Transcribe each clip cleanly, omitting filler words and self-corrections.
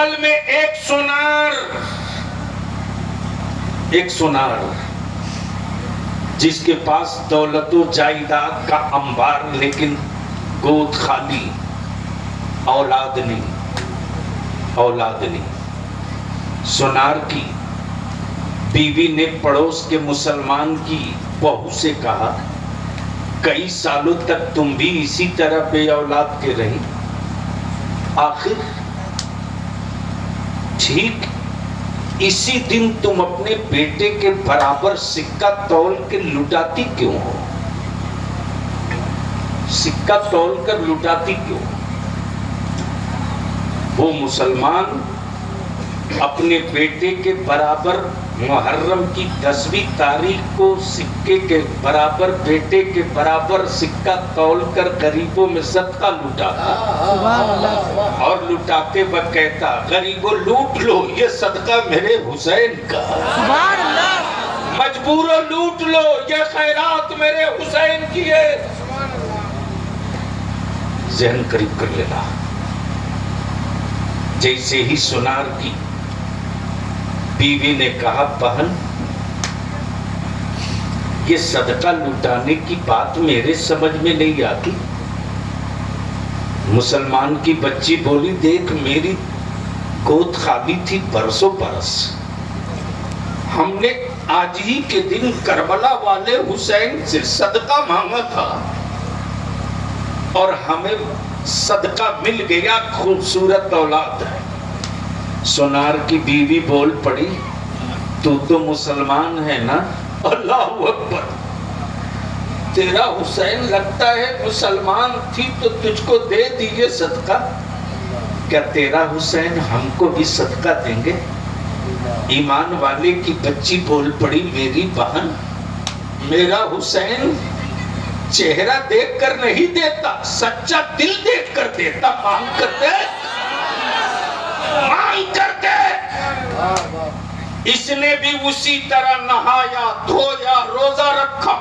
جنگل میں ایک سونار جس کے پاس دولت و جائیداد کا انبار، لیکن گود خالی، اولاد نہیں۔ سونار کی بیوی نے پڑوس کے مسلمان کی بہو سے کہا، کئی سالوں تک تم بھی اسی طرح بے اولاد کے رہی، آخر ٹھیک اسی دن تم اپنے بیٹے کے برابر سکہ تول کے لٹاتی کیوں ہو؟ سکہ تول کر لٹاتی کیوں؟ وہ مسلمان اپنے بیٹے کے برابر محرم کی 10ویں تاریخ کو سکے کے برابر، بیٹے کے برابر سکہ تول کر غریبوں میں صدقہ لٹاتا، اور لٹاتے وقت کہتا، غریبوں لوٹ لو، یہ صدقہ میرے حسین کا، مجبوروں لوٹ لو، یہ خیرات میرے حسین کی ہے۔ ذہن قریب کر لینا۔ جیسے ہی سونار کی بیوی نے کہا، بہن یہ صدقہ لٹانے کی بات میرے سمجھ میں نہیں آتی، مسلمان کی بچی بولی، دیکھ میری گود خالی تھی برسوں برس، ہم نے آج ہی کے دن کربلا والے حسین سے صدقہ مانگا تھا اور ہمیں صدقہ مل گیا، خوبصورت اولاد ہے۔ سونار کی بیوی بول پڑی، تو مسلمان ہے نا؟ اللہ اکبر، تیرا حسین لگتا ہے مسلمان تھی تو تجھ کو دے دیے صدقہ، کیا تیرا حسین ہم کو بھی صدقہ دیں گے؟ ایمان والے کی بچی بول پڑی، میری بہن میرا حسین چہرہ دیکھ کر نہیں دیتا، سچا دل دیکھ کر دیتا، مانگ کر دے، مانگ کر دے۔ اس نے بھی اسی طرح نہایا، دھویا، روزہ رکھا،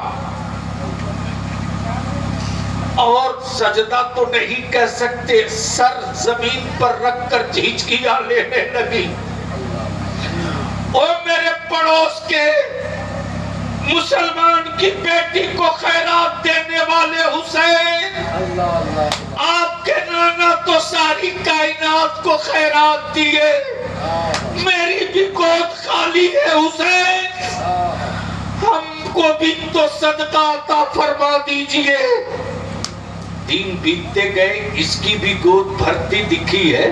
اور سجدہ تو نہیں کہہ سکتے، سر زمین پر رکھ کر جھچکیاں لینے لگی۔ او میرے پڑوس کے مسلمان کی بیٹی کو خیرات دینے والے حسین، آپ کے نانا تو ساری کائنات کو خیرات دیے، میری بھی گود خالی ہے حسین، ہم کو بھی تو صدقہ عطا فرما دیجئے۔ دن بیتتے گئے، اس کی بھی گود بھرتی دکھی ہے۔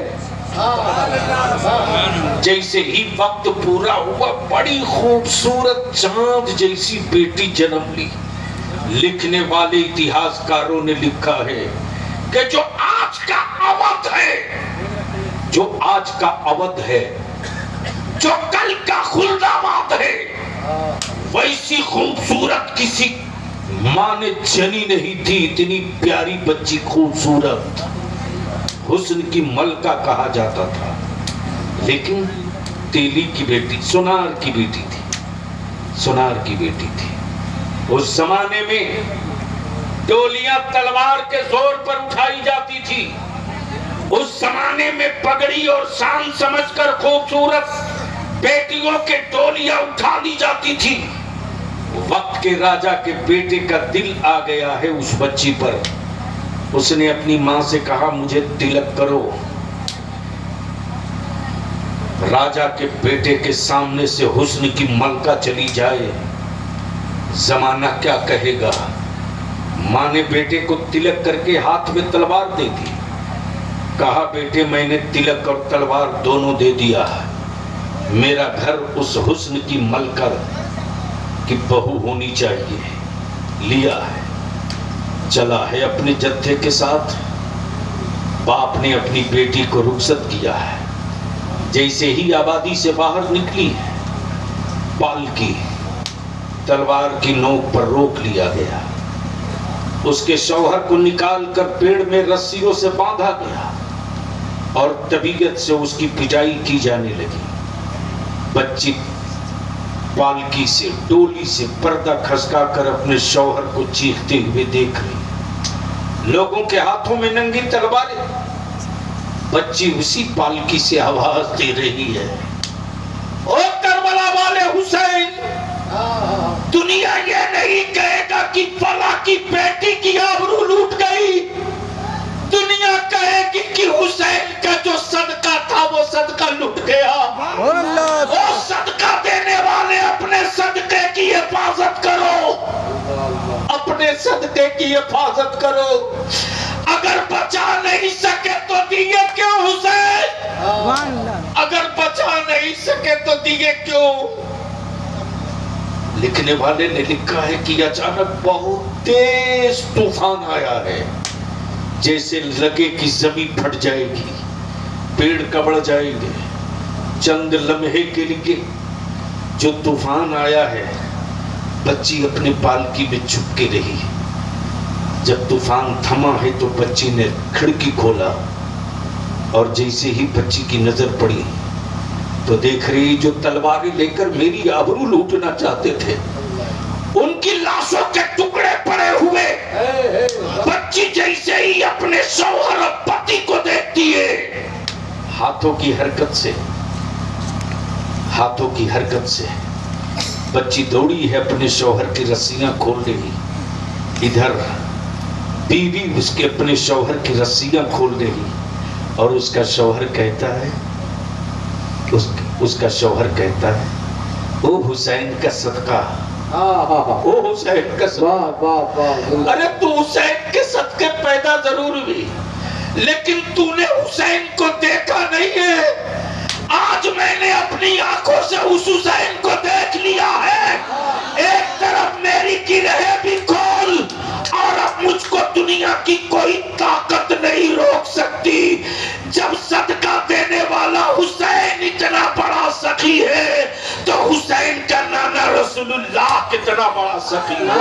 جیسے ہی وقت پورا ہوا، بڑی خوبصورت چاند جیسی بیٹی جنم لی۔ لکھنے والے اتہاسکاروں نے لکھا ہے کہ جو آج کا اودھ ہے، جو کل کا خلدآباد ہے، ویسی خوبصورت کسی ماں نے جنی نہیں تھی، اتنی پیاری بچی، خوبصورت، حسن کی ملکہ کہا جاتا تھا، لیکن تیلی کی بیٹی، سونار کی بیٹی تھی، سونار کی بیٹی تھی۔ اس زمانے میں ڈولیاں تلوار کے زور پر اٹھائی جاتی تھی، اس زمانے میں پگڑی اور شان سمجھ کر خوبصورت بیٹیوں کے ڈولیاں اٹھا دی جاتی تھی۔ وقت کے راجا کے بیٹے کا دل آ گیا ہے اس بچی پر، اس نے اپنی ماں سے کہا، مجھے تلک کرو۔ راجا کے بیٹے کے سامنے سے حسن کی ملکہ چلی جائے، زمانہ کیا کہے گا؟ ماں نے بیٹے کو تلک کر کے ہاتھ میں تلوار دے دی، کہا، بیٹے میں نے تلک اور تلوار دونوں دے دیا ہے، میرا گھر اس حسن کی ملکہ کی بہو ہونی چاہیے، لیا ہے، چلا ہے اپنے جتھے کے ساتھ۔ باپ نے اپنی بیٹی کو رخصت کیا ہے، جیسے ہی آبادی سے باہر نکلی، پالکی تلوار کی نوک پر روک لیا گیا، اس کے شوہر کو نکال کر پیڑ میں رسیوں سے باندھا گیا اور طبیعت سے اس کی پٹائی کی جانے لگی۔ بچی پالکی سے، ڈولی سے پردہ کھسکا کر اپنے شوہر کو چیختے ہوئے دیکھ رہی، لوگوں کے ہاتھوں میں ننگی تلواریں، بچی اسی پالکی سے آواز دے رہی ہے، او کربلا والے حسین، دنیا یہ نہیں کہے گا کہ فلاں کی بیٹی کی آبرو لوٹ گئی، دنیا کہے گی کہ حسین کا جو صدقہ تھا وہ صدقہ لٹ گیا۔ وہ صدقہ دینے والے اپنے صدقے کی حفاظت کرو، اپنے صدقے کی حفاظت کرو۔ اگر بچا نہیں سکے تو دیے کیوں حسین؟ اگر بچا نہیں سکے تو دیے کیوں؟ لکھنے والے نے لکھا ہے کہ اچانک بہت تیز طوفان آیا ہے، جیسے لگے کہ زمین پھٹ جائے گی، پیڑ کبڑ جائیں گے۔ چند لمحے کے لیے جو طوفان آیا ہے، بچی اپنے پالکی میں چھپ کے رہی۔ جب طوفان تھما ہے تو بچی نے کھڑکی کھولا، اور جیسے ہی بچی کی نظر پڑی تو دیکھ رہی جو تلواریں لے کر میری آبرو لوٹنا چاہتے تھے، ان کی لاشوں کے ٹکڑے پڑے ہوئے۔ بچی جیسے ہی اپنے شوہر اور پتی کو دیکھتی ہے، ہاتھوں کی حرکت سے بچی دوڑی ہے اپنے شوہر کی رسیاں کھول رہی۔ ادھر بیوی اس کے اپنے شوہر کی رسیاں کھول رہی، اور اس کا شوہر کہتا ہے او حسین کا صدقہ، او حسین کا صدقہ۔ ارے تو حسین کے صدقے پیدا ضرور ہوئی، لیکن تو نے حسین کو دیکھا نہیں ہے۔ آج میں نے اپنی آنکھوں سے اس حسین کو دیکھ لیا ہے۔ ایک طرف میری کی رہے بھی کھول، اور اب مجھ کو دنیا کی کوئی طاقت نہیں روک سکتی۔ جب صدقہ دینے والا حسین اتنا بڑا سخی ہے تو حسین کا نانا رسول اللہ کتنا بڑا سخی ہے۔